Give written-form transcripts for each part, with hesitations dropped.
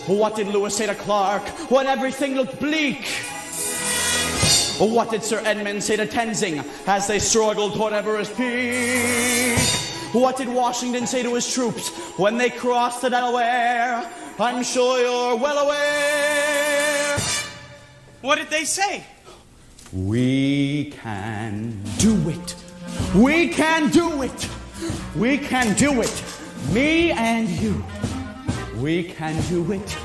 What did Lewis say to Clark when everything looked bleak? What did Sir Edmund say to Tenzing as they struggled toward Everest Peak? What did Washington say to his troops when they crossed the Delaware? I'm sure you're well aware. What did they say? We can do it. We can do it. We can do it. Me and you. We can do it.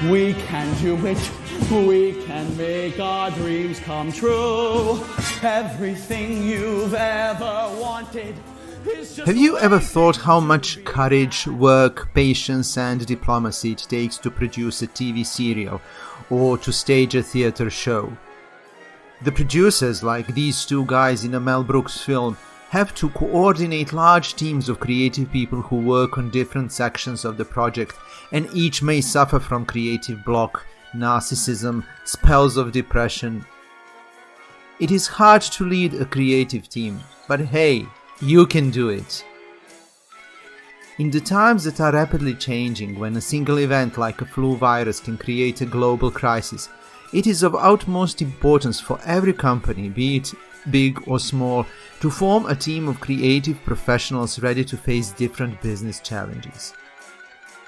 We can do it. We can make our dreams come true. Everything you've ever wanted is just... Have you ever thought how much courage, work, patience and diplomacy it takes to produce a TV serial or to stage a theater show? The producers, like these two guys in a Mel Brooks film, have to coordinate large teams of creative people who work on different sections of the project, and each may suffer from creative block, narcissism, spells of depression. It is hard to lead a creative team, but hey, you can do it. In the times that are rapidly changing, when a single event like a flu virus can create a global crisis, it is of utmost importance for every company, be it big or small, to form a team of creative professionals ready to face different business challenges.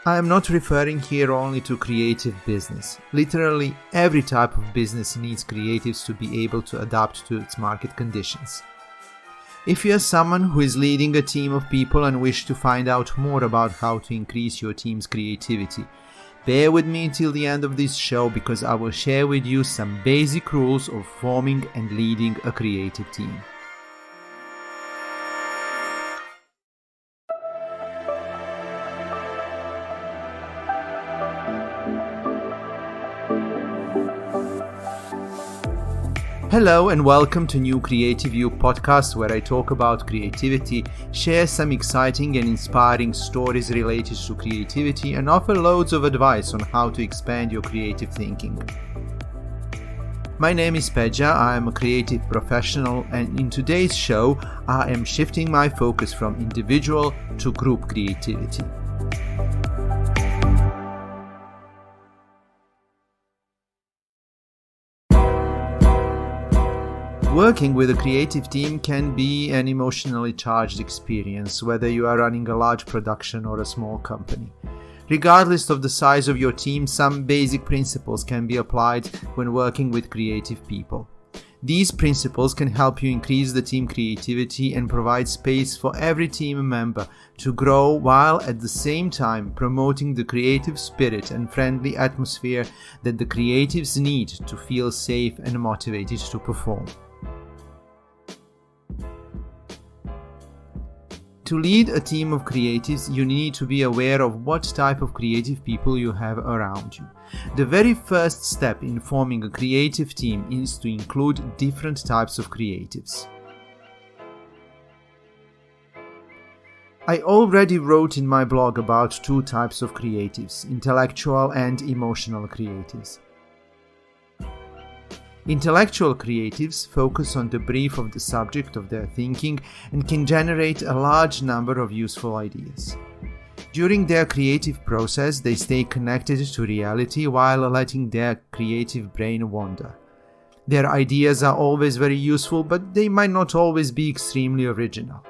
I am not referring here only to creative business. Literally, every type of business needs creatives to be able to adapt to its market conditions. If you are someone who is leading a team of people and wish to find out more about how to increase your team's creativity, bear with me till the end of this show, because I will share with you some basic rules of forming and leading a creative team. Hello and welcome to New Creative You podcast, where I talk about creativity, share some exciting and inspiring stories related to creativity, and offer loads of advice on how to expand your creative thinking. My name is Peja, I am a creative professional, and in today's show I am shifting my focus from individual to group creativity. Working with a creative team can be an emotionally charged experience, whether you are running a large production or a small company. Regardless of the size of your team, some basic principles can be applied when working with creative people. These principles can help you increase the team creativity and provide space for every team member to grow, while at the same time promoting the creative spirit and friendly atmosphere that the creatives need to feel safe and motivated to perform. To lead a team of creatives, you need to be aware of what type of creative people you have around you. The very first step in forming a creative team is to include different types of creatives. I already wrote in my blog about two types of creatives, intellectual and emotional creatives. Intellectual creatives focus on the brief of the subject of their thinking and can generate a large number of useful ideas. During their creative process, they stay connected to reality while letting their creative brain wander. Their ideas are always very useful, but they might not always be extremely original.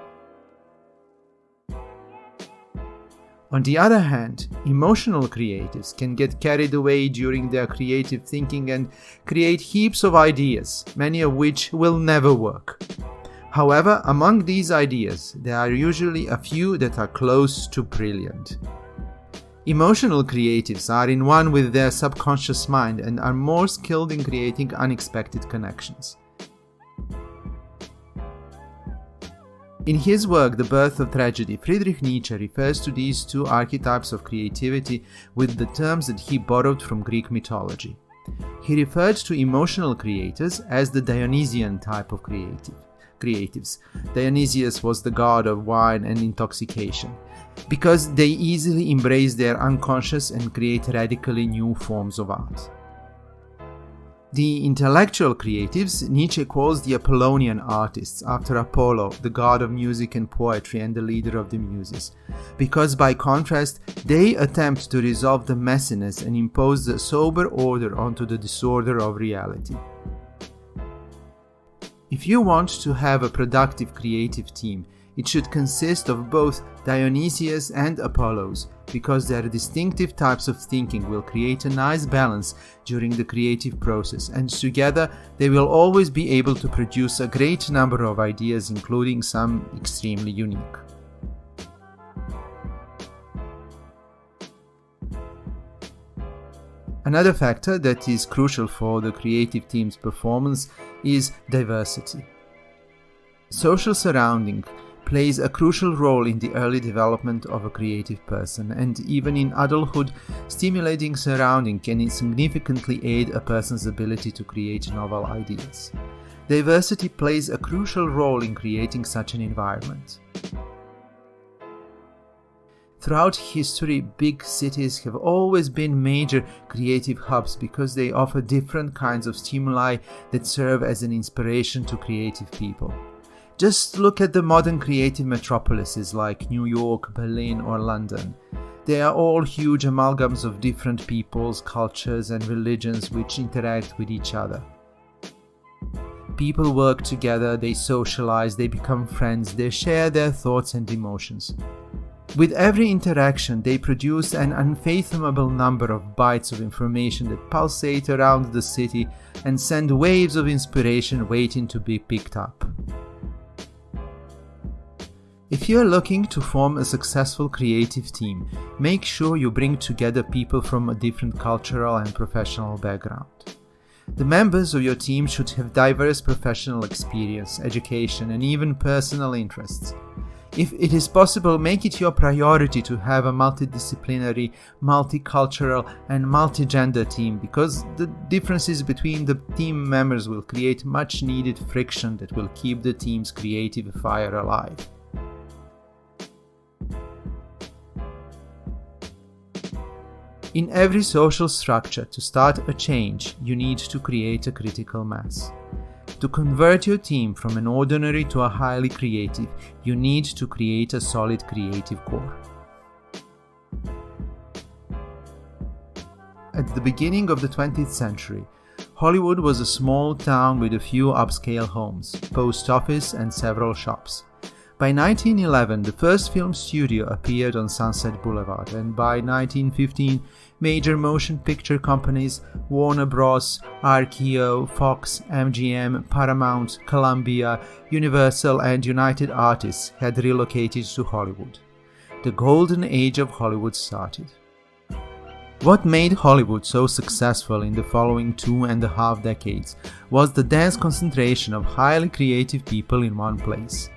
On the other hand, emotional creatives can get carried away during their creative thinking and create heaps of ideas, many of which will never work. However, among these ideas, there are usually a few that are close to brilliant. Emotional creatives are in one with their subconscious mind and are more skilled in creating unexpected connections. In his work, The Birth of Tragedy, Friedrich Nietzsche refers to these two archetypes of creativity with the terms that he borrowed from Greek mythology. He referred to emotional creators as the Dionysian type of creatives. Dionysius was the god of wine and intoxication, because they easily embrace their unconscious and create radically new forms of art. The intellectual creatives Nietzsche calls the Apollonian artists, after Apollo, the god of music and poetry and the leader of the muses, because by contrast, they attempt to resolve the messiness and impose the sober order onto the disorder of reality. If you want to have a productive creative team, it should consist of both Dionysius and Apollos, because their distinctive types of thinking will create a nice balance during the creative process, and together they will always be able to produce a great number of ideas, including some extremely unique. Another factor that is crucial for the creative team's performance is diversity. Social surrounding plays a crucial role in the early development of a creative person, and even in adulthood, stimulating surrounding can significantly aid a person's ability to create novel ideas. Diversity plays a crucial role in creating such an environment. Throughout history, big cities have always been major creative hubs because they offer different kinds of stimuli that serve as an inspiration to creative people. Just look at the modern creative metropolises like New York, Berlin, or London. They are all huge amalgams of different peoples, cultures, and religions which interact with each other. People work together, they socialize, they become friends, they share their thoughts and emotions. With every interaction, they produce an unfathomable number of bytes of information that pulsate around the city and send waves of inspiration waiting to be picked up. If you are looking to form a successful creative team, make sure you bring together people from a different cultural and professional background. The members of your team should have diverse professional experience, education, and even personal interests. If it is possible, make it your priority to have a multidisciplinary, multicultural, and multigender team, because the differences between the team members will create much needed friction that will keep the team's creative fire alive. In every social structure, to start a change, you need to create a critical mass. To convert your team from an ordinary to a highly creative, you need to create a solid creative core. At the beginning of the 20th century, Hollywood was a small town with a few upscale homes, post office, and several shops. By 1911, the first film studio appeared on Sunset Boulevard, and by 1915, major motion picture companies Warner Bros., RKO, Fox, MGM, Paramount, Columbia, Universal, and United Artists had relocated to Hollywood. The golden age of Hollywood started. What made Hollywood so successful in the following 2.5 decades was the dense concentration of highly creative people in one place.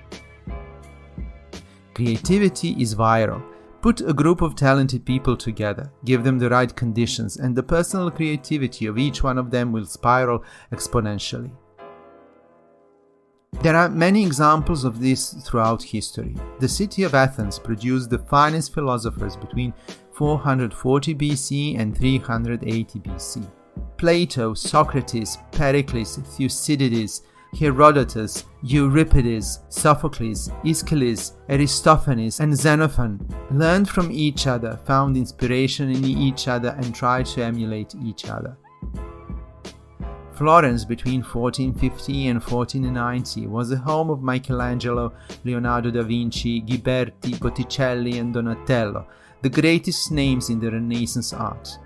Creativity is viral. Put a group of talented people together, give them the right conditions, and the personal creativity of each one of them will spiral exponentially. There are many examples of this throughout history. The city of Athens produced the finest philosophers between 440 BC and 380 BC. Plato, Socrates, Pericles, Thucydides, Herodotus, Euripides, Sophocles, Aeschylus, Aristophanes, and Xenophon learned from each other, found inspiration in each other, and tried to emulate each other. Florence between 1450 and 1490 was the home of Michelangelo, Leonardo da Vinci, Ghiberti, Botticelli, and Donatello, the greatest names in the Renaissance art.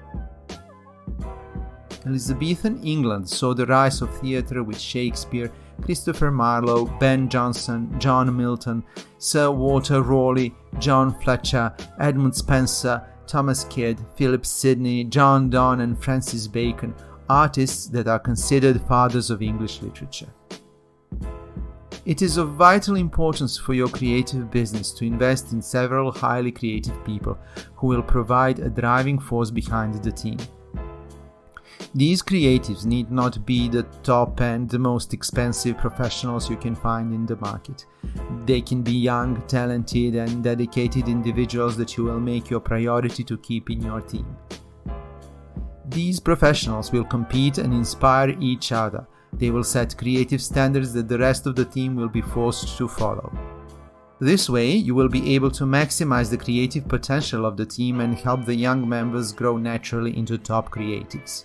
Elizabethan England saw the rise of theatre with Shakespeare, Christopher Marlowe, Ben Jonson, John Milton, Sir Walter Raleigh, John Fletcher, Edmund Spenser, Thomas Kidd, Philip Sidney, John Donne, and Francis Bacon, artists that are considered fathers of English literature. It is of vital importance for your creative business to invest in several highly creative people who will provide a driving force behind the team. These creatives need not be the top and the most expensive professionals you can find in the market. They can be young, talented, and dedicated individuals that you will make your priority to keep in your team. These professionals will compete and inspire each other. They will set creative standards that the rest of the team will be forced to follow. This way, you will be able to maximize the creative potential of the team and help the young members grow naturally into top creatives.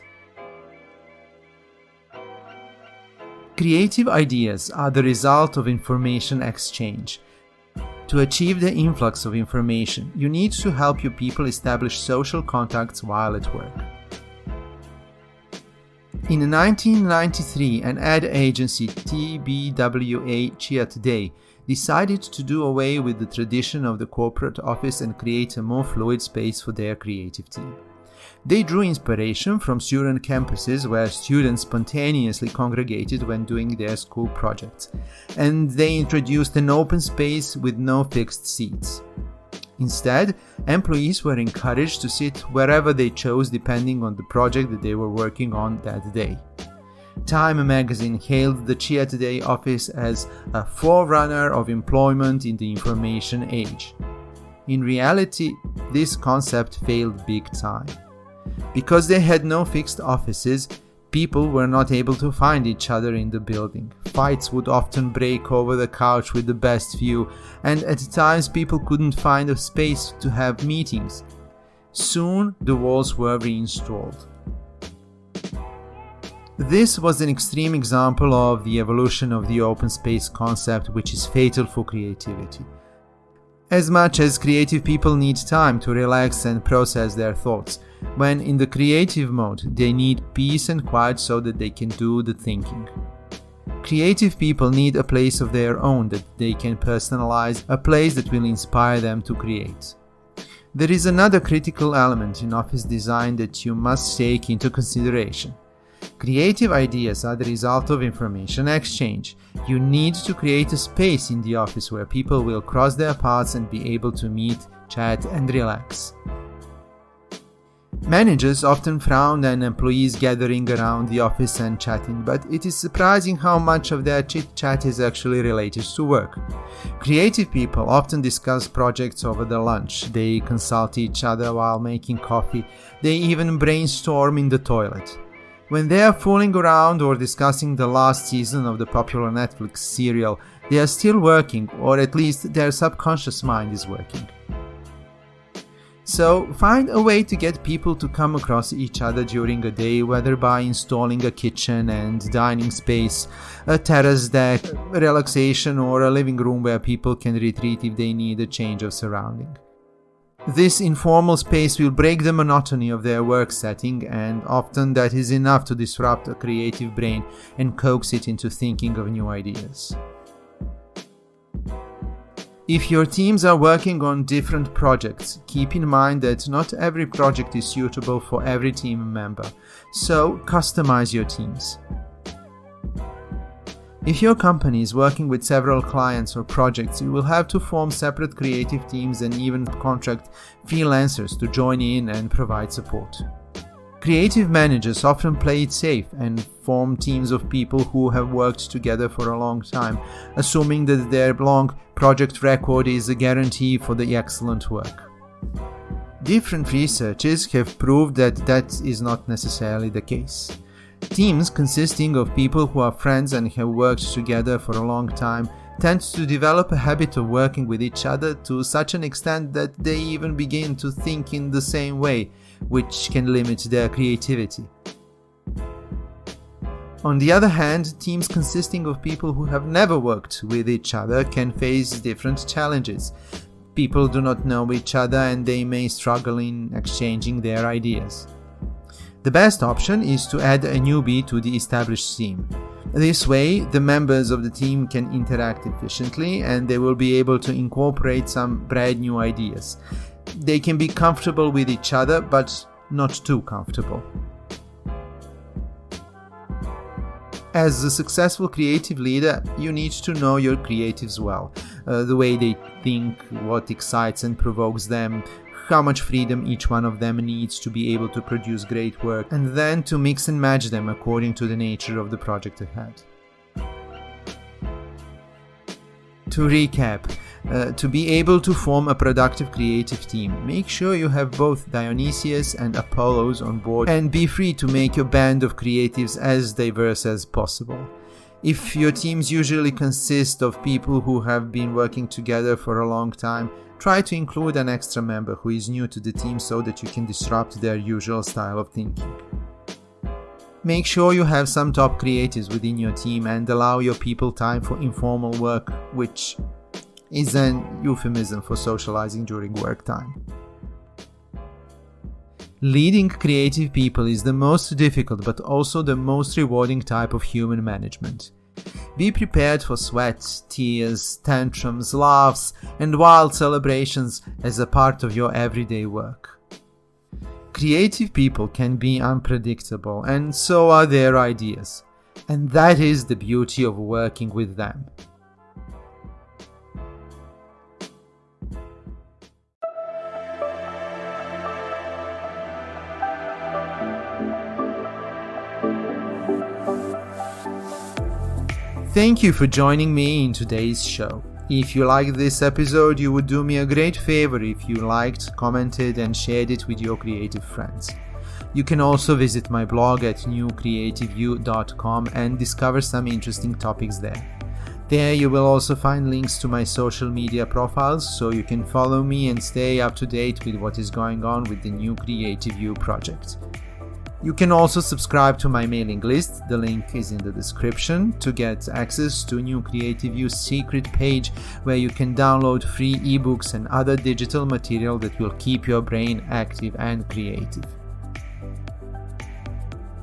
Creative ideas are the result of information exchange. To achieve the influx of information, you need to help your people establish social contacts while at work. In 1993, an ad agency, TBWA Chia Today, decided to do away with the tradition of the corporate office and create a more fluid space for their creative team. They drew inspiration from student campuses where students spontaneously congregated when doing their school projects, and they introduced an open space with no fixed seats. Instead, employees were encouraged to sit wherever they chose depending on the project that they were working on that day. Time magazine hailed the Chia Today office as a forerunner of employment in the information age. In reality, this concept failed big time. Because they had no fixed offices, people were not able to find each other in the building. Fights would often break over the couch with the best view, and at times people couldn't find a space to have meetings. Soon, the walls were reinstalled. This was an extreme example of the evolution of the open space concept, which is fatal for creativity. As much as creative people need time to relax and process their thoughts, when in the creative mode, they need peace and quiet so that they can do the thinking. Creative people need a place of their own that they can personalize, a place that will inspire them to create. There is another critical element in office design that you must take into consideration. Creative ideas are the result of information exchange. You need to create a space in the office where people will cross their paths and be able to meet, chat, and relax. Managers often frown on employees gathering around the office and chatting, but it is surprising how much of their chit-chat is actually related to work. Creative people often discuss projects over their lunch. They consult each other while making coffee. They even brainstorm in the toilet. When they are fooling around or discussing the last season of the popular Netflix serial, they are still working, or at least their subconscious mind is working. So, find a way to get people to come across each other during a day, whether by installing a kitchen and dining space, a terrace deck, a relaxation, or a living room where people can retreat if they need a change of surrounding. This informal space will break the monotony of their work setting, and often that is enough to disrupt a creative brain and coax it into thinking of new ideas. If your teams are working on different projects, keep in mind that not every project is suitable for every team member, so customize your teams. If your company is working with several clients or projects, you will have to form separate creative teams and even contract freelancers to join in and provide support. Creative managers often play it safe and form teams of people who have worked together for a long time, assuming that their long project record is a guarantee for the excellent work. Different researches have proved that that is not necessarily the case. Teams consisting of people who are friends and have worked together for a long time tend to develop a habit of working with each other to such an extent that they even begin to think in the same way, which can limit their creativity. On the other hand, teams consisting of people who have never worked with each other can face different challenges. People do not know each other and they may struggle in exchanging their ideas. The best option is to add a newbie to the established team. This way, the members of the team can interact efficiently and they will be able to incorporate some brand new ideas. They can be comfortable with each other, but not too comfortable. As a successful creative leader, you need to know your creatives well, the way they think, what excites and provokes them, how much freedom each one of them needs to be able to produce great work, and then to mix and match them according to the nature of the project at hand. To recap, to be able to form a productive creative team, make sure you have both Dionysius and Apollos on board, and be free to make your band of creatives as diverse as possible. If your teams usually consist of people who have been working together for a long time, try to include an extra member who is new to the team so that you can disrupt their usual style of thinking. Make sure you have some top creatives within your team and allow your people time for informal work, which is an euphemism for socializing during work time. Leading creative people is the most difficult but also the most rewarding type of human management. Be prepared for sweat, tears, tantrums, laughs, and wild celebrations as a part of your everyday work. Creative people can be unpredictable, and so are their ideas. And that is the beauty of working with them. Thank you for joining me in today's show. If you liked this episode, you would do me a great favor if you liked, commented, and shared it with your creative friends. You can also visit my blog at newcreativeyou.com and discover some interesting topics there. There you will also find links to my social media profiles so you can follow me and stay up to date with what is going on with the New Creative You project. You can also subscribe to my mailing list, the link is in the description, to get access to New Creative You's secret page where you can download free ebooks and other digital material that will keep your brain active and creative.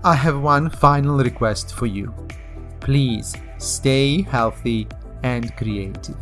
I have one final request for you. Please stay healthy and creative.